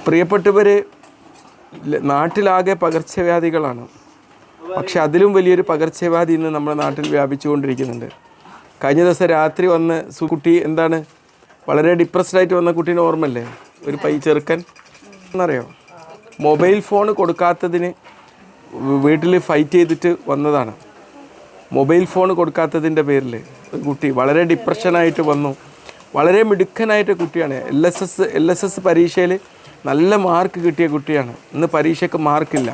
പ്രിയപ്പെട്ടവർ, നാട്ടിലാകെ പകർച്ചവ്യാധികളാണ്. പക്ഷെ അതിലും വലിയൊരു പകർച്ചവ്യാധി ഇന്ന് നമ്മുടെ നാട്ടിൽ വ്യാപിച്ചുകൊണ്ടിരിക്കുന്നുണ്ട്. കഴിഞ്ഞ ദിവസം രാത്രി വന്ന് കുട്ടി എന്താണ് വളരെ ഡിപ്രസ്ഡായിട്ട് വന്ന കുട്ടീനെ ഓർമ്മല്ലേ? ഒരു ചെറുക്കൻ എന്നറിയോ, മൊബൈൽ ഫോൺ കൊടുക്കാത്തതിന് വീട്ടിൽ ഫൈറ്റ് ചെയ്തിട്ട് വന്നതാണ്. മൊബൈൽ ഫോൺ കൊടുക്കാത്തതിൻ്റെ പേരിൽ ഒരു കുട്ടി വളരെ ഡിപ്രഷനായിട്ട് വന്നു. വളരെ മിടുക്കനായിട്ട് കുട്ടിയാണ്. എൽ എസ് എസ് പരീക്ഷയിൽ നല്ല മാർക്ക് കിട്ടിയ കുട്ടിയാണ്. ഇന്ന് പരീക്ഷയ്ക്ക് മാർക്കില്ല.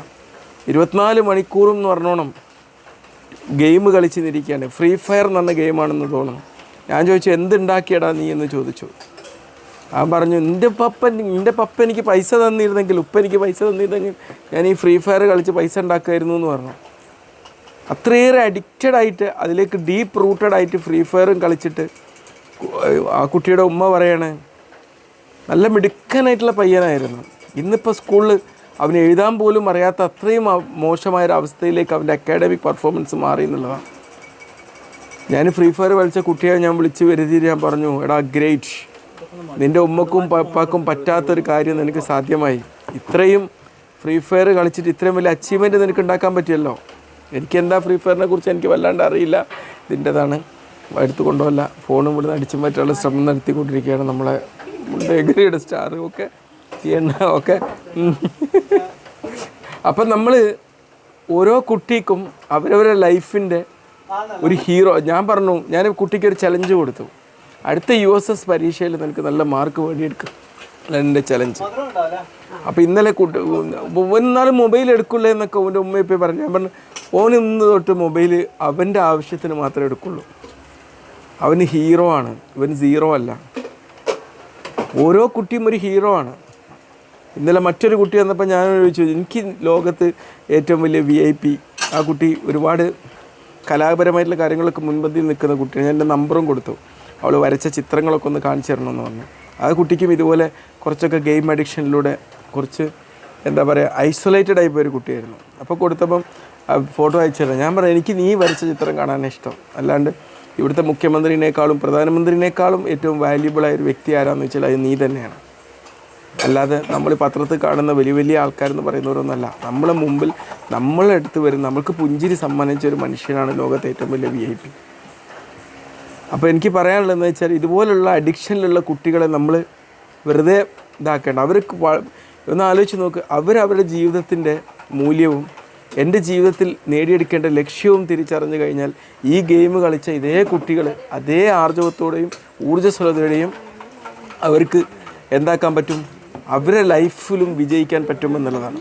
24 മണിക്കൂറും എന്ന് പറഞ്ഞോണം ഗെയിം കളിച്ച് നിൽക്കുകയാണ്. ഫ്രീ ഫയർ എന്ന് പറഞ്ഞ ഗെയിമാണെന്ന് തോന്നുന്നു. ഞാൻ ചോദിച്ചു, എന്തുണ്ടാക്കിയടാ നീ എന്ന് ചോദിച്ചു. ഞാൻ പറഞ്ഞു, എൻ്റെ പപ്പ എനിക്ക് പൈസ തന്നിരുന്നെങ്കിൽ, എനിക്ക് പൈസ തന്നിരുന്നെങ്കിൽ ഞാൻ ഈ ഫ്രീ ഫയർ കളിച്ച് പൈസ ഉണ്ടാക്കുമായിരുന്നു എന്ന് പറഞ്ഞു. അത്രയേറെ അഡിക്റ്റഡായിട്ട്, അതിലേക്ക് ഡീപ്പ് റൂട്ടഡായിട്ട് ഫ്രീ ഫയറും കളിച്ചിട്ട് ആ കുട്ടിയുടെ ഉമ്മ പറയാണ്, നല്ല മിടുക്കനായിട്ടുള്ള പയ്യനായിരുന്നു. ഇന്നിപ്പോൾ സ്കൂളിൽ അവന് എഴുതാൻ പോലും അറിയാത്ത അത്രയും മോശമായൊരവസ്ഥയിലേക്ക് അവൻ്റെ അക്കാഡമിക് പെർഫോമൻസ് മാറി എന്നുള്ളതാണ്. ഞാൻ ഫ്രീ ഫയർ കളിച്ച കുട്ടിയെ ഞാൻ വിളിച്ച് വരുത്തി ഞാൻ പറഞ്ഞു, എടാ ഗ്രേറ്റ്, നിൻ്റെ ഉമ്മക്കും പപ്പാക്കും പറ്റാത്തൊരു കാര്യം നിനക്ക് സാധ്യമായി. ഇത്രയും ഫ്രീ ഫയർ കളിച്ചിട്ട് ഇത്രയും വലിയ അച്ചീവ്മെൻറ്റ് നിനക്ക് ഉണ്ടാക്കാൻ പറ്റിയല്ലോ. എനിക്കെന്താ ഫ്രീ ഫയറിനെ കുറിച്ച് എനിക്ക് വല്ലാണ്ട് അറിയില്ല. ഇതിൻ്റെതാണ് എടുത്തു കൊണ്ടുപോകല്ല, ഫോണും ഇവിടുന്ന് അടിച്ചു മാറ്റാനുള്ള ശ്രമം നടത്തിക്കൊണ്ടിരിക്കുകയാണ് നമ്മളെ ഡെഗ്രിയുടെ സ്റ്റാർ ഒക്കെ ഒക്കെ. അപ്പം നമ്മൾ ഓരോ കുട്ടിക്കും അവരവരുടെ ലൈഫിൻ്റെ ഒരു ഹീറോ. ഞാൻ പറഞ്ഞു, ഞാൻ കുട്ടിക്കൊരു ചലഞ്ച് കൊടുത്തു, അടുത്ത USS പരീക്ഷയിൽ നിനക്ക് നല്ല മാർക്ക് വേണ്ടിയെടുക്കും, എൻ്റെ ചലഞ്ച്. അപ്പോൾ ഇന്നലെ എന്നാലും മൊബൈൽ എടുക്കില്ലേ എന്നൊക്കെ അവൻ്റെ ഉമ്മ ഇപ്പോൾ പറഞ്ഞു. ഞാൻ പറഞ്ഞു, ഓൻ ഇന്ന് തൊട്ട് മൊബൈൽ അവൻ്റെ ആവശ്യത്തിന് മാത്രമേ എടുക്കുള്ളൂ. അവന് ഹീറോ ആണ്, ഇവൻ സീറോ അല്ല. ഓരോ കുട്ടിയും ഒരു ഹീറോ ആണ്. ഇന്നലെ മറ്റൊരു കുട്ടി വന്നപ്പോൾ ഞാൻ ചോദിച്ചു, എനിക്ക് ലോകത്ത് ഏറ്റവും വലിയ VIP ആ കുട്ടി ഒരുപാട് കലാപരമായിട്ടുള്ള കാര്യങ്ങളൊക്കെ മുൻപന്തിയിൽ നിൽക്കുന്ന കുട്ടിയാണ്. ഞാൻ എൻ്റെ നമ്പറും കൊടുത്തു. അവൾ വരച്ച ചിത്രങ്ങളൊക്കെ ഒന്ന് കാണിച്ചു തരണമെന്ന് പറഞ്ഞു. ആ കുട്ടിക്കും ഇതുപോലെ കുറച്ചൊക്കെ ഗെയിം അഡിക്ഷനിലൂടെ കുറച്ച് എന്താ പറയുക ഐസൊലേറ്റഡ് ആയിപ്പോയ ഒരു കുട്ടിയായിരുന്നു. അപ്പോൾ കൊടുത്തപ്പം ഫോട്ടോ അയച്ചു തരാം. ഞാൻ പറഞ്ഞു, എനിക്ക് നീ വരച്ച ചിത്രം കാണാനാണ് ഇഷ്ടം, അല്ലാണ്ട് ഇവിടുത്തെ മുഖ്യമന്ത്രിനേക്കാളും പ്രധാനമന്ത്രിനേക്കാളും ഏറ്റവും വാല്യുബിളായൊരു വ്യക്തി ആരാന്ന് വെച്ചാൽ അത് നീ തന്നെയാണ്. അല്ലാതെ നമ്മൾ പത്രത്തിൽ കാണുന്ന വലിയ വലിയ ആൾക്കാരെന്ന് പറയുന്നവരൊന്നുമല്ല. നമ്മളെ മുമ്പിൽ നമ്മളെ അടുത്ത് വരുന്ന നമ്മൾക്ക് പുഞ്ചിരി സമ്മാനിച്ച ഒരു മനുഷ്യനാണ് ലോകത്തെ ഏറ്റവും വലിയ VIP. അപ്പോൾ എനിക്ക് പറയാനുള്ളതെന്ന് വെച്ചാൽ ഇതുപോലുള്ള അഡിക്ഷനിലുള്ള കുട്ടികളെ നമ്മൾ വെറുതെ ഇതാക്കേണ്ട. അവർക്ക് ഒന്ന് ആലോചിച്ച് നോക്ക്, അവരവരുടെ ജീവിതത്തിൻ്റെ മൂല്യവും എൻ്റെ ജീവിതത്തിൽ നേടിയെടുക്കേണ്ട ലക്ഷ്യവും തിരിച്ചറിഞ്ഞു കഴിഞ്ഞാൽ ഈ ഗെയിം കളിച്ച ഇതേ കുട്ടികൾ അതേ ആർജവത്തോടെയും ഊർജ്ജസ്വലതയോടെയും അവർക്ക് എന്താക്കാൻ പറ്റും, അവരുടെ ലൈഫിലും വിജയിക്കാൻ പറ്റുമെന്നുള്ളതാണ്.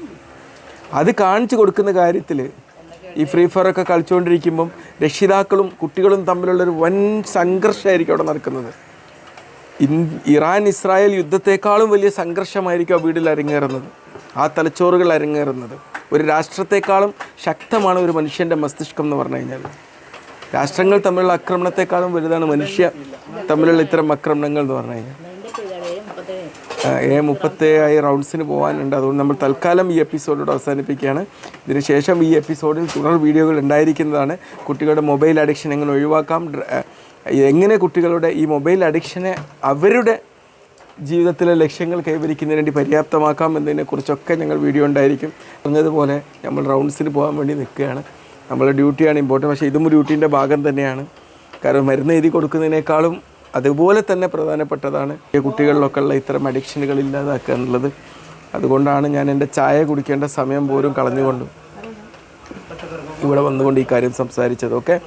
അത് കാണിച്ചു കൊടുക്കുന്ന കാര്യത്തിൽ ഈ ഫ്രീ ഫയറൊക്കെ കളിച്ചുകൊണ്ടിരിക്കുമ്പം രക്ഷിതാക്കളും കുട്ടികളും തമ്മിലുള്ളൊരു വൻ സംഘർഷമായിരിക്കും അവിടെ നടക്കുന്നത്. ഇറാൻ-ഇസ്രായേൽ യുദ്ധത്തെക്കാളും വലിയ സംഘർഷമായിരിക്കും ആ വീട്ടിൽ അരങ്ങേറുന്നത്, ആ തലച്ചോറുകൾ അരങ്ങേറുന്നത്. ഒരു രാഷ്ട്രത്തെക്കാളും ശക്തമാണ് ഒരു മനുഷ്യൻ്റെ മസ്തിഷ്കം എന്ന് പറഞ്ഞു കഴിഞ്ഞാൽ. രാഷ്ട്രങ്ങൾ തമ്മിലുള്ള ആക്രമണത്തെക്കാളും വലുതാണ് മനുഷ്യ തമ്മിലുള്ള ഇത്തരം ആക്രമണങ്ങൾ എന്ന് പറഞ്ഞു കഴിഞ്ഞാൽ. 37 റൗണ്ട്സിന് പോകാനുണ്ട്. അതുകൊണ്ട് നമ്മൾ തൽക്കാലം ഈ എപ്പിസോഡോട് അവസാനിപ്പിക്കുകയാണ്. ഇതിനുശേഷം ഈ എപ്പിസോഡിൽ തുടർ വീഡിയോകൾ ഉണ്ടായിരിക്കുന്നതാണ്. കുട്ടികളുടെ മൊബൈൽ അഡിക്ഷൻ എങ്ങനെ ഒഴിവാക്കാം, എങ്ങനെ കുട്ടികളുടെ ഈ മൊബൈൽ അഡിക്ഷനെ അവരുടെ ജീവിതത്തിലെ ലക്ഷ്യങ്ങൾ കൈവരിക്കുന്നതിന് വേണ്ടി പര്യാപ്തമാക്കാം എന്നതിനെക്കുറിച്ചൊക്കെ ഞങ്ങൾ വീഡിയോ ഉണ്ടായിരിക്കും. പറഞ്ഞതുപോലെ നമ്മൾ റൗണ്ട്സിന് പോകാൻ വേണ്ടി നിൽക്കുകയാണ്. നമ്മളുടെ ഡ്യൂട്ടിയാണ് ഇമ്പോർട്ടൻറ്റ്. പക്ഷേ ഇതും ഡ്യൂട്ടീൻ്റെ ഭാഗം തന്നെയാണ്. കാരണം മരുന്ന് എഴുതി കൊടുക്കുന്നതിനേക്കാളും അതുപോലെ തന്നെ പ്രധാനപ്പെട്ടതാണ് ഈ കുട്ടികളിലൊക്കെ ഉള്ള ഇത്തരം അഡിക്ഷനുകൾ ഇല്ലാതാക്കുക എന്നുള്ളത്. അതുകൊണ്ടാണ് ഞാൻ എൻ്റെ ചായ കുടിക്കേണ്ട സമയം പോലും കളഞ്ഞുകൊണ്ട് ഇവിടെ വന്നുകൊണ്ട് ഈ കാര്യം സംസാരിച്ചത്. ഓക്കെ.